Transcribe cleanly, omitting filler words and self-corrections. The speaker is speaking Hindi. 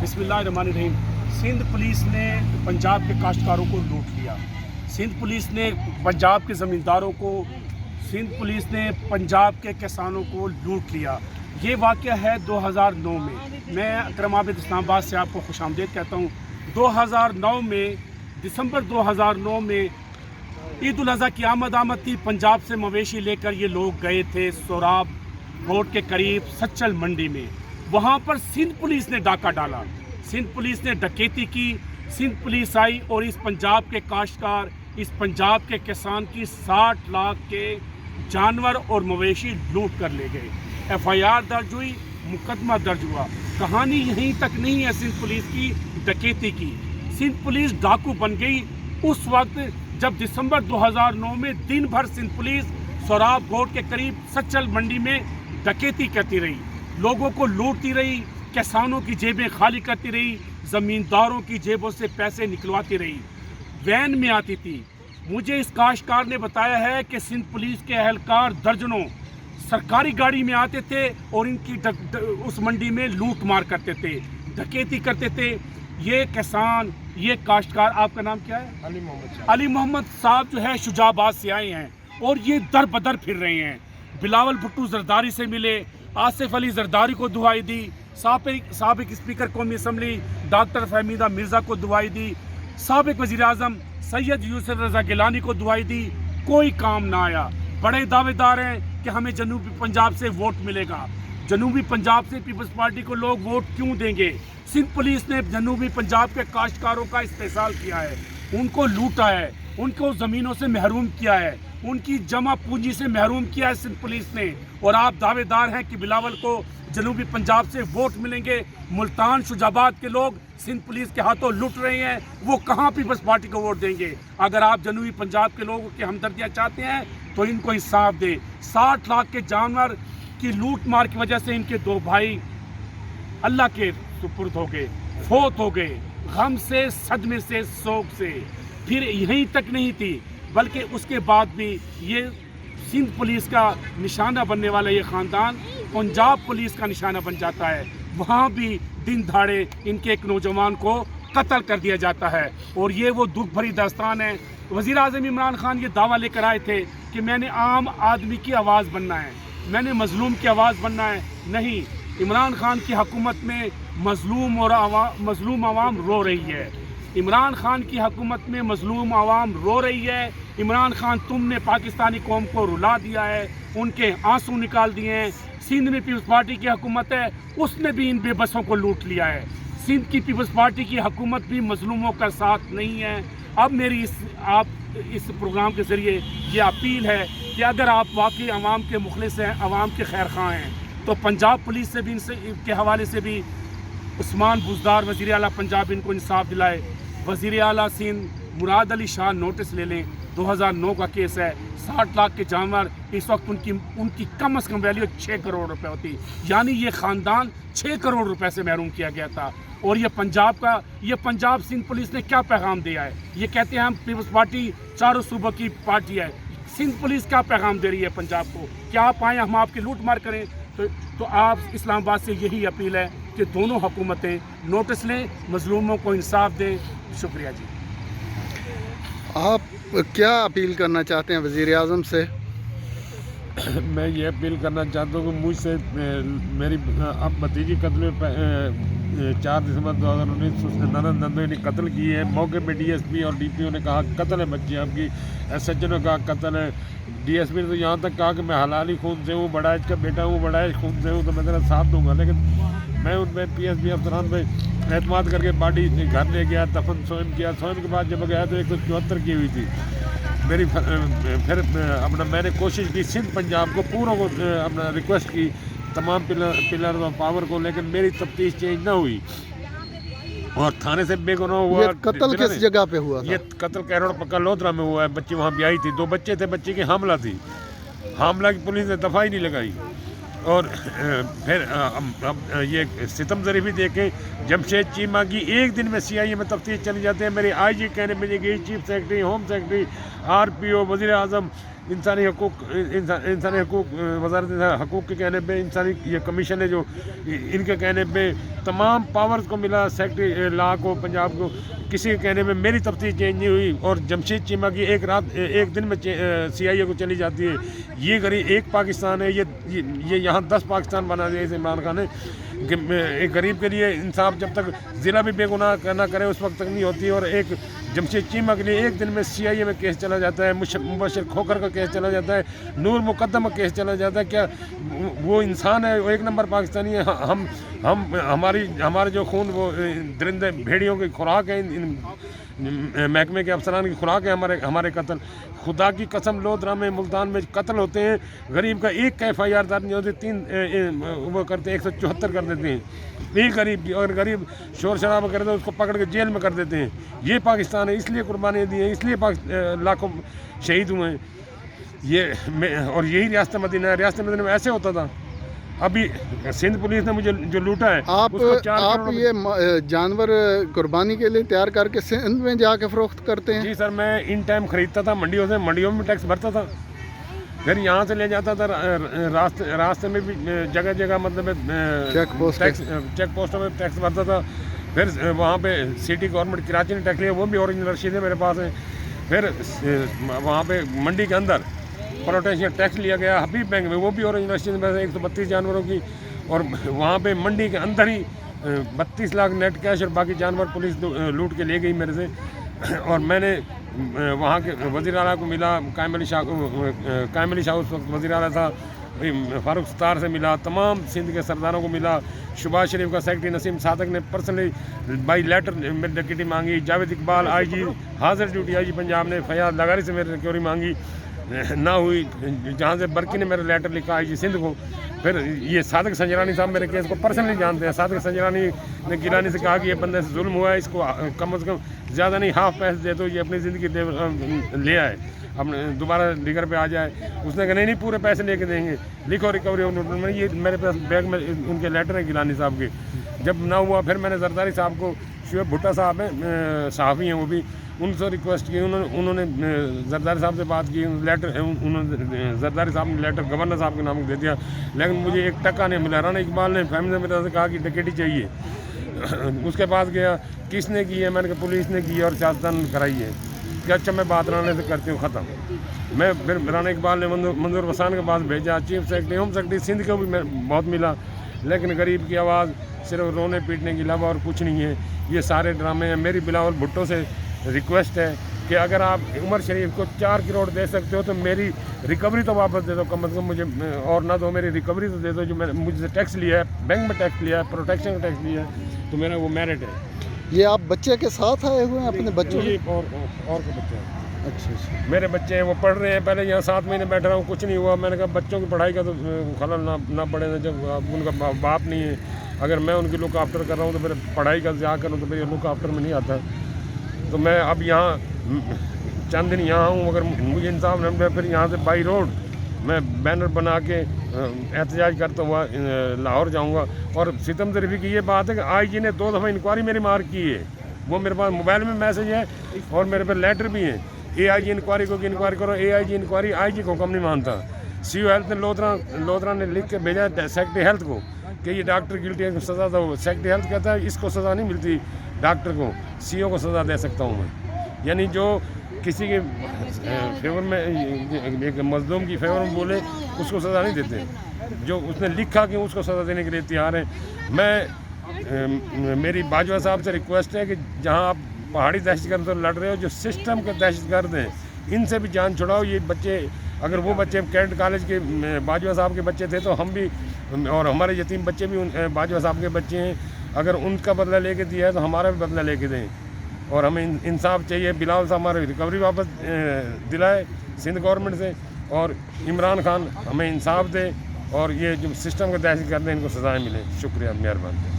बिस्मिल्लाहिर्रहमानिर्रहीम। सिंध पुलिस ने पंजाब के काश्तकारों को लूट लिया। सिंध पुलिस ने पंजाब के ज़मींदारों को, सिंध पुलिस ने पंजाब के किसानों को लूट लिया। ये वाक़या है 2009 में। मैं अकरम आबिद इस्लामाबाद से आपको खुशामदीद कहता हूँ। 2009 में, दिसंबर 2009 में ईद उल अज़हा की आमद थी। पंजाब से मवेशी लेकर ये लोग गए थे सोराब रोड के करीब सच्चल मंडी में। वहाँ पर सिंध पुलिस ने डाका डाला, सिंध पुलिस ने डकैती की। सिंध पुलिस आई और इस पंजाब के काश्तकार, इस पंजाब के किसान की 60 लाख के जानवर और मवेशी लूट कर ले गए। FIR दर्ज हुई, मुकदमा दर्ज हुआ। कहानी यहीं तक नहीं है सिंध पुलिस की डकैती की। सिंध पुलिस डाकू बन गई उस वक्त जब दिसंबर 2009 में दिन भर सिंध पुलिस सोराब रोड के करीब सच्चल मंडी में डकैती करती रही, लोगों को लूटती रही, किसानों की जेबें खाली करती रही, ज़मींदारों की जेबों से पैसे निकलवाती रही। वैन में आती थी। मुझे इस काश्तकार ने बताया है कि सिंध पुलिस के अहलकार दर्जनों सरकारी गाड़ी में आते थे और इनकी उस मंडी में लूट मार करते थे, डकैती करते थे। ये किसान, ये काश्तकार, आपका नाम क्या है? अली मोहम्मद साहब जो है शुजाबाद से आए हैं और ये दर बदर फिर रहे हैं। बिलावल भुट्टो जरदारी से मिले, आसिफ अली जरदारी को दुआई दी, साबिक स्पीकर कौमी असम्बली डॉक्टर फहमीदा मिर्ज़ा को दुआई दी, साबिक वज़ीर आज़म सैयद यूसुफ रज़ा गिलानी को दुआई दी। कोई काम ना आया। बड़े दावेदार हैं कि हमें जनूबी पंजाब से वोट मिलेगा। जनूबी पंजाब से पीपल्स पार्टी को लोग वोट क्यों देंगे? सिंध पुलिस ने जनूबी पंजाब के काश्तकारों का इस्तेसाल किया है, उनको लूटा है, उनको ज़मीनों से महरूम किया है, उनकी जमा पूंजी से महरूम किया है सिंध पुलिस ने। और आप दावेदार हैं कि बिलावल को जनूबी पंजाब से वोट मिलेंगे। मुल्तान शुजाबाद के लोग सिंध पुलिस के हाथों लुट रहे हैं, वो कहाँ पीपल्स पार्टी को वोट देंगे? अगर आप जनूबी पंजाब के लोगों की हमदर्दियाँ चाहते हैं तो इनको इंसाफ दें। 60 लाख के जानवर की लूट मार की वजह से इनके 2 भाई अल्लाह के सुपुर्द हो गए, फौत हो गए, गम से, सदमे से, शोक से। फिर यहीं तक नहीं थी, बल्कि उसके बाद भी ये सिंध पुलिस का निशाना बनने वाला ये ख़ानदान पंजाब पुलिस का निशाना बन जाता है। वहाँ भी दिन दहाड़े इनके एक नौजवान को कत्ल कर दिया जाता है। और ये वो दुख भरी दास्तान है। वज़ीर आज़म इमरान खान ये दावा लेकर आए थे कि मैंने आम आदमी की आवाज़ बनना है, मैंने मज़लूम की आवाज़ बनना है। नहीं, इमरान खान की हुकूमत में मज़लूम आवाम रो रही है। इमरान खान की हुकूमत में मज़लूम आवाम रो रही है। इमरान खान, तुमने पाकिस्तानी कौम को रुला दिया है, उनके आंसू निकाल दिए हैं। सिंध में पीपल्स पार्टी की हुकूमत है, उसने भी इन बेबसों को लूट लिया है। सिंध की पीपल्स पार्टी की हुकूमत भी मज़लूमों का साथ नहीं है। अब मेरी इस प्रोग्राम के ज़रिए ये अपील है कि अगर आप वाकई आवाम के मुखलिस हैं, आवाम के खैर ख़्वाह हैं, तो पंजाब पुलिस से भी के हवाले से भी उस्मान बुज़दार वज़ीर आला पंजाब इनको इंसाफ दिलाए। वज़ीर आला सिंध मुराद अली शाह नोटिस ले लें। 2009 का केस है। 60 लाख के जानवर, इस वक्त उनकी कम अज़ कम वैल्यू 6 करोड़ रुपए होती। यानी ये ख़ानदान 6 करोड़ रुपए से महरूम किया गया था। और ये पंजाब सिंध पुलिस ने क्या पैगाम दिया है? ये कहते हैं हम पीपल्स पार्टी चारों सूबों की पार्टी है। सिंध पुलिस क्या पैगाम दे रही है पंजाब को? क्या आप आएँ हम आपकी लूट मार करें? तो आप इस्लामाबाद से यही अपील है कि दोनों हुकूमतें नोटिस लें, मज़लूमों को इंसाफ दें। शुक्रिया जी। आप क्या अपील करना चाहते हैं वज़ीर आज़म से? मैं ये अपील करना चाहता हूँ कि मुझसे मेरी अब भतीजी कत्ल 4 दिसंबर 2019 ननद नंदोई ने कत्ल की है। मौके पे DSP और DPO ने कहा कत्ल है बच्ची आपकी, SHO ने कहा कत्ल है, DSP ने तो यहाँ तक कहा कि मैं हलाली खून से हूँ, बड़ा का बेटा हूँ, बड़ा खून से हूँ, तो मैं तेरा साथ दूँगा। लेकिन मैं उनमें PSP अफसरान पे एतमाद करके पार्टी घर ले गया, दफन स्वयं किया। स्वयं के बाद जब गया तो 174 की हुई थी मेरी। फिर अपना मैंने कोशिश की सिंध पंजाब को पूरा को अपना रिक्वेस्ट की तमाम पिलर ऑफ पावर को, लेकिन मेरी तफ्तीश चेंज ना हुई और थाने से बेगुनाह हुआ। ये कत्ल किस जगह पे हुआ था? ये कत्ल कैरोड़ पक्का लोधरा में हुआ है। बच्ची वहाँ भी आई थी, 2 बच्चे थे, बच्चे की हामला थी। हामला की पुलिस ने दफाई नहीं लगाई। और फिर ये सितम ज़रीफ़ी देखें, जमशेद चीमा की एक दिन में CIA में तफ्तीश चली जाती है। मेरी IG कहने में गई, chief secretary, home secretary, RPO, वज़ीर आज़म, इंसानी हकूक़ वज़ारत हकूक़ के कहने पे, इंसानी ये कमीशन है जो इनके कहने पे तमाम पावर्स को मिला, सेक्रेटरी लॉ को पंजाब को, किसी के कहने पे मेरी तफ्तीश चेंज नहीं हुई और जमशेद चीमा की एक दिन में CIA को चली जाती है। ये गरीब एक पाकिस्तान है, ये यहाँ 10 पाकिस्तान बना दिया इस इमरान खान ने। एक गरीब के लिए इंसाफ जब तक ज़िला भी बेगुनाह ना करे उस वक्त तक नहीं होती। और एक जमशेद चीमा के लिए एक दिन में CIA में केस चला जाता है, मुबशर खोखर का केस चला जाता है, नूर मुकद्दम का केस चला जाता है। क्या वो इंसान है? वो एक नंबर पाकिस्तानी है। हमारे जो खून वो दरिंदे भेड़ियों की खुराक है, इन महकमे के अफसरान की खुराक है हमारे कत्ल। खुदा की कसम लोधरा में मुल्तान में कत्ल होते हैं, गरीब का एक का FIR दर्ज नहीं होती, 3 वो करते हैं, 174 कर देते हैं एक गरीब की। और गरीब शोर शराबा करे तो उसको पकड़ के जेल में कर देते हैं। ये पाकिस्तान है, इसलिए कुर्बानियाँ दी हैं, इसलिए लाखों शहीद हुए हैं। और यही रियासत मदीना है। रियासत मदीना में ऐसे होता था। अभी सिंध पुलिस ने मुझे जो लूटा है, आप ये जानवर कुर्बानी के लिए तैयार करके सिंध में जाके फरोख्त करते हैं? जी सर, मैं इन टाइम ख़रीदता था मंडियों से, मंडियों में टैक्स भरता था, फिर यहाँ से ले जाता था। रास्ते में भी जगह जगह मतलब चेक पोस्टों में टैक्स भरता था। फिर वहाँ पे सिटी गवर्नमेंट कराची ने टैक्स लिया, वो भी ओरिजिनल रसीदें मेरे पास हैं। फिर वहाँ पे मंडी के अंदर प्रोटेक्शन टैक्स लिया गया हबीब बैंक में, वो भी ओरिजिनल रसीद में 132 जानवरों की। और वहाँ पे मंडी के अंदर ही 32 लाख नेट कैश और बाकी जानवर पुलिस लूट के ले गई मेरे से। और मैंने वहाँ के वज़ीर आला को मिला, कायम अली शाह उस वक्त वज़ीर आला था, फ़ारूक सत्तार से मिला, तमाम सिंध के सरदारों को मिला। शहबाज शरीफ का सेक्रेटरी नसीम सादक ने पर्सनली बाई लेटर मेरी डिक्टी मांगी। जावेद इकबाल IG हाजिर ड्यूटी IG पंजाब ने फयाज लगारी से मेरी रिकवरी मांगी, ना हुई। जहाँ से बरकी ने मेरा लेटर लिखा IG सिंध को। फिर ये सादक संजरानी साहब मेरे केस को पर्सनली जानते हैं। सादक संजरानी ने गिलानी से कहा कि ये बंदे से जुल्म हुआ है, इसको कम से कम ज़्यादा नहीं हाफ पैसे दे दो, ये अपनी ज़िंदगी ले आए, अपने दोबारा लिगर पे आ जाए। उसने कहा नहीं पूरे पैसे लेके देंगे, लिखो रिकवरी। उन्होंने ये मेरे पास बैग में उनके लेटर हैं गिलानी साहब के। जब ना हुआ फिर मैंने जरदारी साहब को, शुएब भुट्टा साहब हैं, सहाफ़ी हैं वो भी, उनसे रिक्वेस्ट की। उन्होंने जरदारी साहब से बात की, उन्होंने जरदारी साहब ने लेटर गवर्नर साहब के नाम दे दिया, लेकिन मुझे 1 टका नहीं मिला। राना इकबाल ने फैमिली ने मेरे से कहा कि टिकट चाहिए। उसके पास गया, किसने की है? मैंने कहा पुलिस ने की है और सियासतदान कराई है। कि अच्छा मैं बात राना से करती हूँ, ख़त्म। मैं फिर राना इकबाल ने मंजूर वसान के पास भेजा। Chief secretary home secretary Sindh को भी बहुत मिला, लेकिन गरीब की आवाज़ सिर्फ रोने पीटने के अलावा और कुछ नहीं है। ये सारे ड्रामे हैं। मेरी बिलावल भुट्टो से रिक्वेस्ट है कि अगर आप उमर शरीफ को 4 करोड़ दे सकते हो तो मेरी रिकवरी तो वापस दे दो कम से कम मुझे, और ना दो मेरी रिकवरी तो दे दो। जो मैंने मुझसे टैक्स लिया है, बैंक में टैक्स लिया है, प्रोटेक्शन का टैक्स लिया है, तो मेरा वो मेरिट है। ये आप बच्चे के साथ आए हुए हैं? अपने बच्चों जी, और के बच्चे हैं। अच्छा, मेरे बच्चे हैं, वो पढ़ रहे हैं। पहले यहाँ 7 महीने बैठ रहा हूँ, कुछ नहीं हुआ। मैंने कहा बच्चों की पढ़ाई का तो खलल ना पड़े ना, जब उनका बाप नहीं है। अगर मैं उनकी लुक आफ्टर कर रहा हूँ तो फिर पढ़ाई का ज़्यादा करूँ तो फिर लुक आफ्टर में नहीं आता। तो मैं अब यहाँ चंद दिन यहाँ हूँ, अगर मुझे इंसाफ नहीं मिला फिर यहाँ से बाई रोड मैं बैनर बना के एहतजाज करता हुआ लाहौर जाऊँगा। और सितम ज़रीफ़ी की ये बात है कि IG ने 2 दफ़ा इंक्वायरी मेरी मार्क की है, वो मेरे पास मोबाइल में मैसेज है और मेरे पे लेटर भी है। AIG इंक्वायरी को इंक्वायरी करो, AIG इंक्वायरी IG को हुक्म नहीं मानता। CO हेल्थ ने लोधरा ने लिख के भेजा सेक्रेटरी हेल्थ को कि ये डॉक्टर गिल्टी है, सज़ा दो। सेक्रेटरी हेल्थ कहता है इसको सज़ा नहीं मिलती, डॉक्टर को, CO को सज़ा दे सकता हूँ मैं। यानी जो किसी के फेवर में, एक मजलूम की फेवर में बोले उसको सज़ा नहीं देते, जो उसने लिखा कि उसको सज़ा देने के लिए तैयार है। मेरी बाजवा साहब से रिक्वेस्ट है कि जहाँ आप पहाड़ी दहशतगर्द तो लड़ रहे हो, जो सिस्टम के दहशतगर्द हैं इनसे भी जान छुड़ाओ। ये बच्चे, अगर वो बच्चे कैडेट कॉलेज के बाजवा साहब के बच्चे थे तो हम भी, और हमारे यतीम बच्चे भी बाजवा साहब के बच्चे हैं, अगर उनका बदला लेके दिया है तो हमारा भी बदला लेके दें। और हमें इंसाफ चाहिए। बिलावल साहब हमारी रिकवरी वापस दिलाए सिंध गवर्नमेंट से, और इमरान खान हमें इंसाफ दे, और ये जो सिस्टम के दहशतगर्द हैं इनको सज़ाएँ मिलें। शुक्रिया, मेहरबानी।